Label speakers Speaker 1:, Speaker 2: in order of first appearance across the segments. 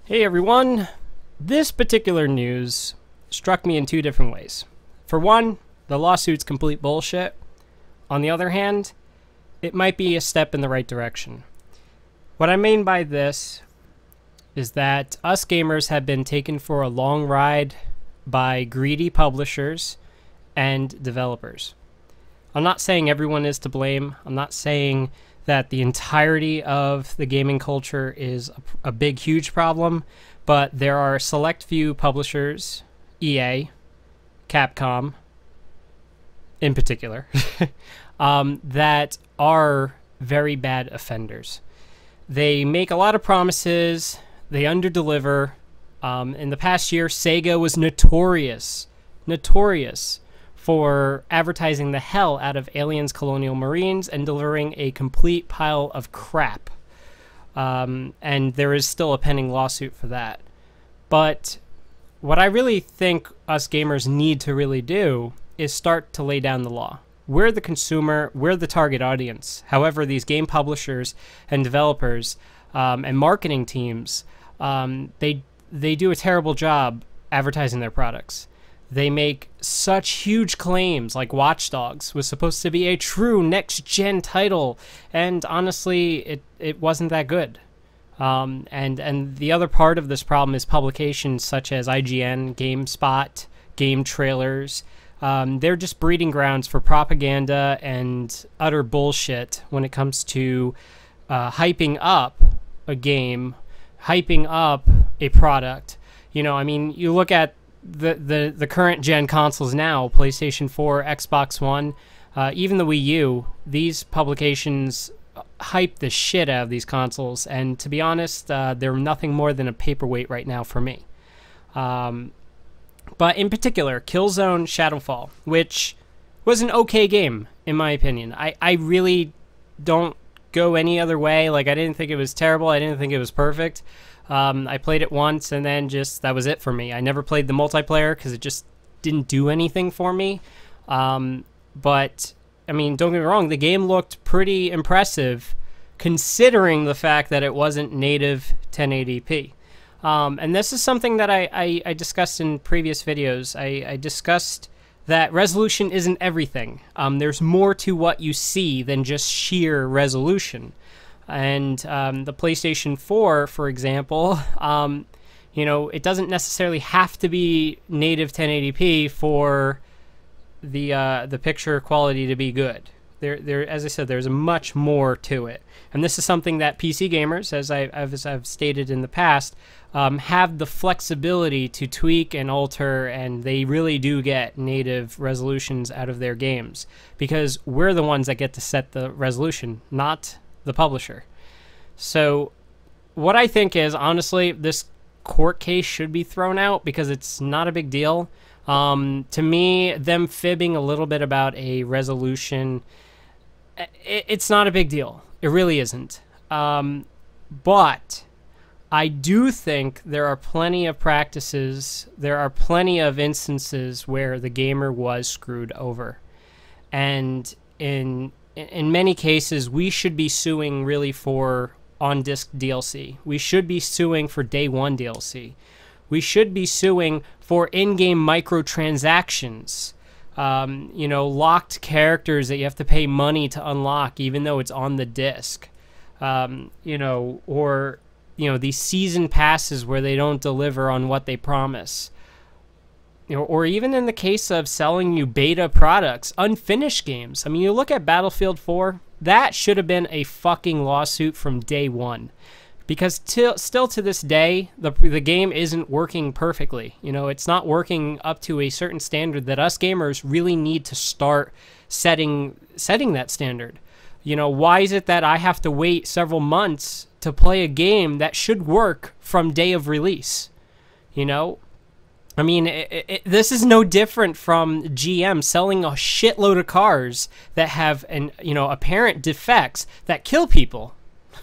Speaker 1: Hey everyone! This particular news struck me in two different ways. For one, the lawsuit's complete bullshit. On the other hand, it might be a step in the right direction. What I mean by this is that us gamers have been taken for a long ride by greedy publishers and developers. I'm not saying everyone is to blame. I'm not saying that the entirety of the gaming culture is a big, huge problem, but there are a select few publishers, EA, Capcom in particular, that are very bad offenders. They make a lot of promises, they underdeliver. In the past year, Sega was notorious for advertising the hell out of Aliens Colonial Marines and delivering a complete pile of crap. And there is still a pending lawsuit for that. But what I really think us gamers need to really do is start to lay down the law. We're the consumer, we're the target audience. However, these game publishers and developers and marketing teams, they do a terrible job advertising their products. They make such huge claims, like WatchDogs was supposed to be a true next-gen title, and honestly, it wasn't that good. And the other part of this problem is publications such as IGN, GameSpot, Game Trailers. They're just breeding grounds for propaganda and utter bullshit when it comes to hyping up a game, hyping up a product. You know, I mean, you look at the current gen consoles now, PlayStation 4, Xbox One, even the Wii U, these publications hype the shit out of these consoles, and to be honest, they're nothing more than a paperweight right now for me. But in particular, Killzone Shadow Fall, which was an okay game, in my opinion. I really don't go any other way. Like, I didn't think it was terrible, I didn't think it was perfect. I played it once, and then that was it for me. I never played the multiplayer because it just didn't do anything for me. But, I mean, don't get me wrong, the game looked pretty impressive considering the fact that it wasn't native 1080p. And this is something that I discussed in previous videos. I discussed that resolution isn't everything. There's more to what you see than just sheer resolution. And the PlayStation 4, for example, you know, it doesn't necessarily have to be native 1080p for the picture quality to be good. As I said, there's much more to it, and this is something that PC gamers, as I've stated in the past, have the flexibility to tweak and alter, and they really do get native resolutions out of their games because we're the ones that get to set the resolution, not the publisher. So what I think is, honestly, this court case should be thrown out because it's not a big deal. To me, them fibbing a little bit about a resolution, it's not a big deal. It really isn't. But I do think there are plenty of practices, there are plenty of instances where the gamer was screwed over. And in many cases, we should be suing really for on-disc DLC. We should be suing for day one DLC. We should be suing for in-game microtransactions. You know, locked characters that you have to pay money to unlock even though it's on the disc. You know, or, you know, these season passes where they don't deliver on what they promise. You know, or even in the case of selling you beta products, unfinished games. I mean, you look at Battlefield 4, that should have been a fucking lawsuit from day one. Because still to this day, the game isn't working perfectly. You know, it's not working up to a certain standard that us gamers really need to start setting that standard. You know, why is it that I have to wait several months to play a game that should work from day of release? You know? I mean, this is no different from GM selling a shitload of cars that have apparent defects that kill people.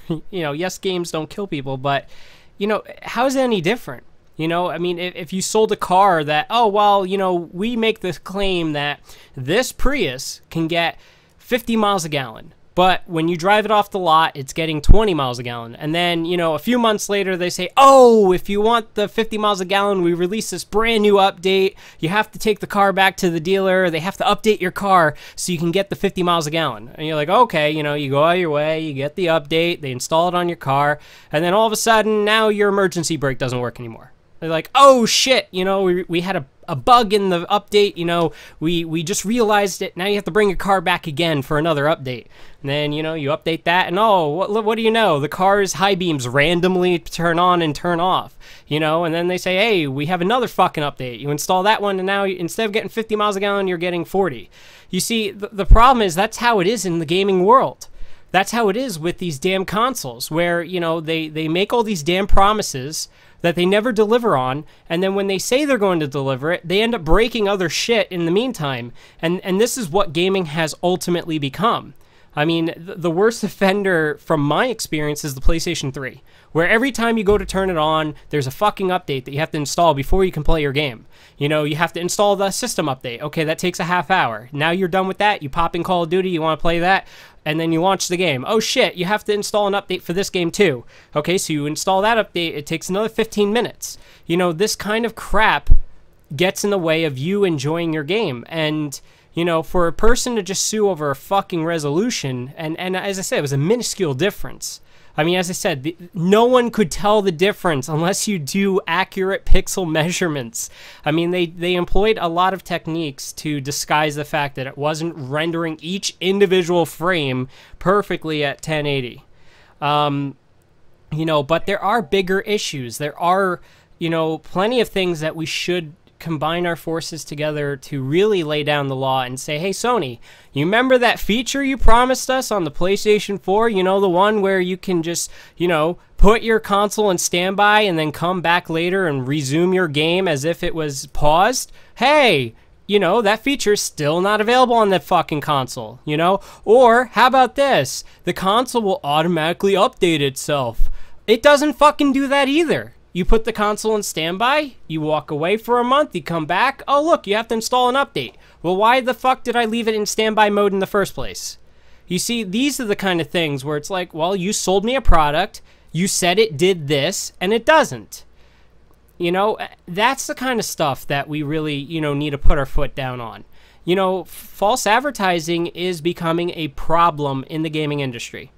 Speaker 1: You know, yes, games don't kill people, but, you know, how is it any different? You know, I mean, if you sold a car that, oh, well, you know, we make this claim that this Prius can get 50 miles a gallon. But when you drive it off the lot, it's getting 20 miles a gallon. And then, you know, a few months later, they say, oh, if you want the 50 miles a gallon, we release this brand new update. You have to take the car back to the dealer. They have to update your car so you can get the 50 miles a gallon. And you're like, okay, you know, you go out your way, you get the update, they install it on your car. And then all of a sudden, now your emergency brake doesn't work anymore. They're like, oh, shit, you know, we had a bug in the update, you know, we just realized it. Now you have to bring your car back again for another update. And then, you know, you update that, and oh, what do you know? The car's high beams randomly turn on and turn off, you know, and then they say, hey, we have another fucking update. You install that one, and now instead of getting 50 miles a gallon, you're getting 40. You see, the problem is that's how it is in the gaming world. That's how it is with these damn consoles, where, you know, they make all these damn promises that they never deliver on, and then when they say they're going to deliver it, they end up breaking other shit in the meantime. And this is what gaming has ultimately become. I mean, the worst offender from my experience is the PlayStation 3, where every time you go to turn it on, there's a fucking update that you have to install before you can play your game. You know, you have to install the system update. Okay, that takes a half hour. Now you're done with that. You pop in Call of Duty, you want to play that, and then you launch the game. Oh shit, you have to install an update for this game too. Okay, so you install that update, it takes another 15 minutes. You know, this kind of crap gets in the way of you enjoying your game. And, you know, for a person to just sue over a fucking resolution, and as I said, it was a minuscule difference. I mean, as I said, no one could tell the difference unless you do accurate pixel measurements. I mean, they employed a lot of techniques to disguise the fact that it wasn't rendering each individual frame perfectly at 1080. You know, but there are bigger issues. There are, you know, plenty of things that we should combine our forces together to really lay down the law and say, hey, Sony, you remember that feature you promised us on the PlayStation 4? You know, the one where you can just, you know, put your console in standby and then come back later and resume your game as if it was paused? Hey, you know, that feature's still not available on that fucking console, you know? Or, how about this? The console will automatically update itself. It doesn't fucking do that either. You put the console in standby, you walk away for a month, you come back, oh look, you have to install an update. Well, why the fuck did I leave it in standby mode in the first place? You see, these are the kind of things where it's like, well, you sold me a product, you said it did this, and it doesn't. You know, that's the kind of stuff that we really, you know, need to put our foot down on. You know, false advertising is becoming a problem in the gaming industry.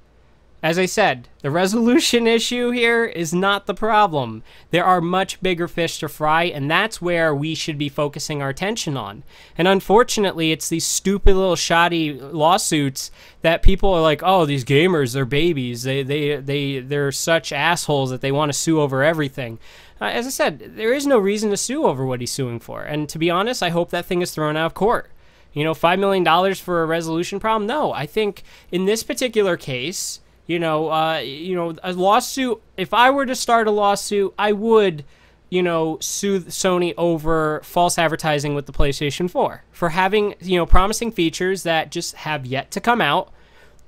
Speaker 1: As I said, the resolution issue here is not the problem. There are much bigger fish to fry, and that's where we should be focusing our attention on. And unfortunately, it's these stupid little shoddy lawsuits that people are like, oh, these gamers, they're babies. They're such assholes that they want to sue over everything. As I said, there is no reason to sue over what he's suing for. And to be honest, I hope that thing is thrown out of court. You know, $5 million for a resolution problem? No, I think in this particular case, you know, a lawsuit, if I were to start a lawsuit, I would, you know, sue Sony over false advertising with the PlayStation 4 for having, you know, promising features that just have yet to come out,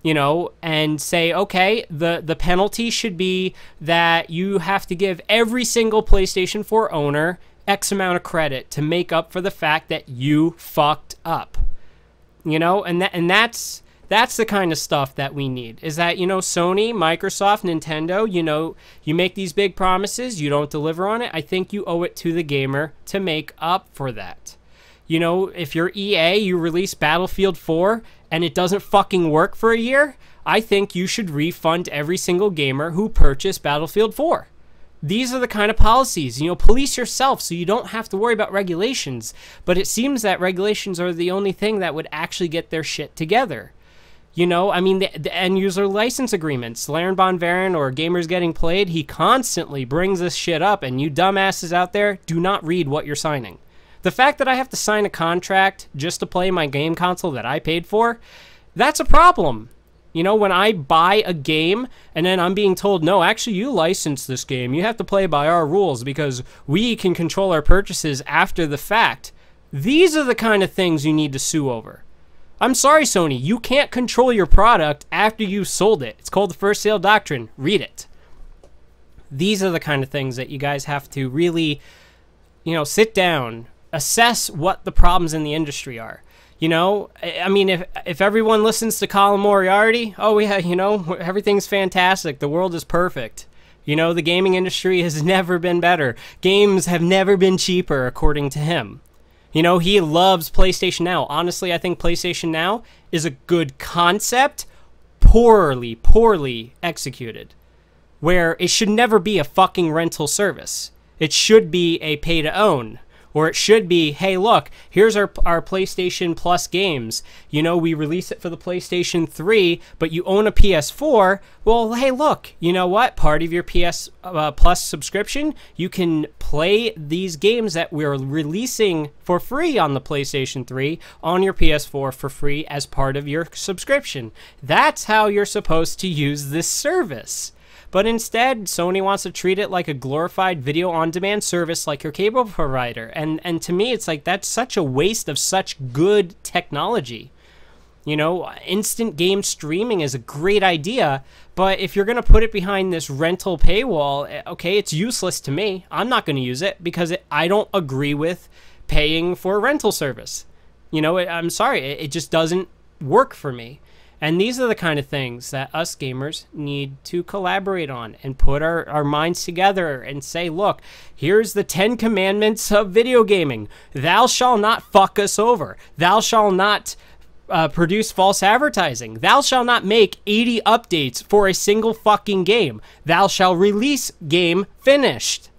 Speaker 1: you know, and say, okay, the penalty should be that you have to give every single PlayStation 4 owner X amount of credit to make up for the fact that you fucked up, you know, and that's the kind of stuff that we need, is that, you know, Sony, Microsoft, Nintendo, you know, you make these big promises, you don't deliver on it. I think you owe it to the gamer to make up for that. You know, if you're EA, you release Battlefield 4 and it doesn't fucking work for a year, I think you should refund every single gamer who purchased Battlefield 4. These are the kind of policies, you know, police yourself so you don't have to worry about regulations. But it seems that regulations are the only thing that would actually get their shit together. You know, I mean, the end-user license agreements, Laren Bonvaren or Gamers Getting Played, he constantly brings this shit up, and you dumbasses out there, do not read what you're signing. The fact that I have to sign a contract just to play my game console that I paid for, that's a problem. You know, when I buy a game, and then I'm being told, no, actually, you license this game. You have to play by our rules because we can control our purchases after the fact. These are the kind of things you need to sue over. I'm sorry, Sony, you can't control your product after you've sold it. It's called the first sale doctrine. Read it. These are the kind of things that you guys have to really, you know, sit down, assess what the problems in the industry are. You know, I mean, if everyone listens to Colin Moriarty, oh yeah, you know, everything's fantastic. The world is perfect. You know, the gaming industry has never been better. Games have never been cheaper, according to him. You know, he loves PlayStation Now. Honestly, I think PlayStation Now is a good concept, poorly executed. Where it should never be a fucking rental service. It should be a pay-to-own. Or it should be, hey, look, here's our PlayStation Plus games. You know, we release it for the PlayStation 3, but you own a PS4. Well, hey, look, you know what? Part of your PS Plus subscription, you can play these games that we're releasing for free on the PlayStation 3 on your PS4 for free as part of your subscription. That's how you're supposed to use this service. But instead, Sony wants to treat it like a glorified video-on-demand service like your cable provider. And to me, it's like, that's such a waste of such good technology. You know, instant game streaming is a great idea, but if you're going to put it behind this rental paywall, okay, it's useless to me. I'm not going to use it because I don't agree with paying for a rental service. You know, I'm sorry, it just doesn't work for me. And these are the kind of things that us gamers need to collaborate on and put our minds together and say, look, here's the 10 commandments of video gaming. Thou shalt not fuck us over. Thou shalt not produce false advertising. Thou shalt not make 80 updates for a single fucking game. Thou shalt release game finished.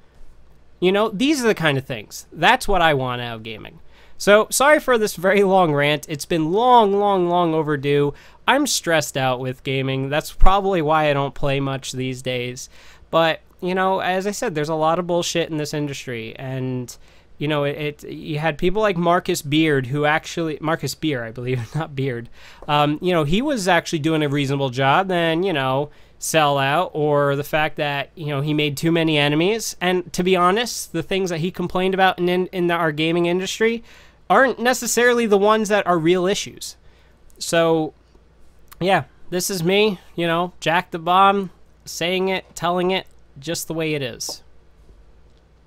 Speaker 1: You know, these are the kind of things. That's what I want out of gaming. So, sorry for this very long rant. It's been long overdue. I'm stressed out with gaming. That's probably why I don't play much these days. But, you know, as I said, there's a lot of bullshit in this industry. And, you know, you had people like Marcus Beard, Marcus Beer, I believe, not Beard. You know, he was actually doing a reasonable job. Then, you know, sell out, or the fact that, you know, he made too many enemies. And to be honest, the things that he complained about in our gaming industry aren't necessarily the ones that are real issues. So, yeah, this is me, you know, Jack the Bomb, saying it, telling it just the way it is.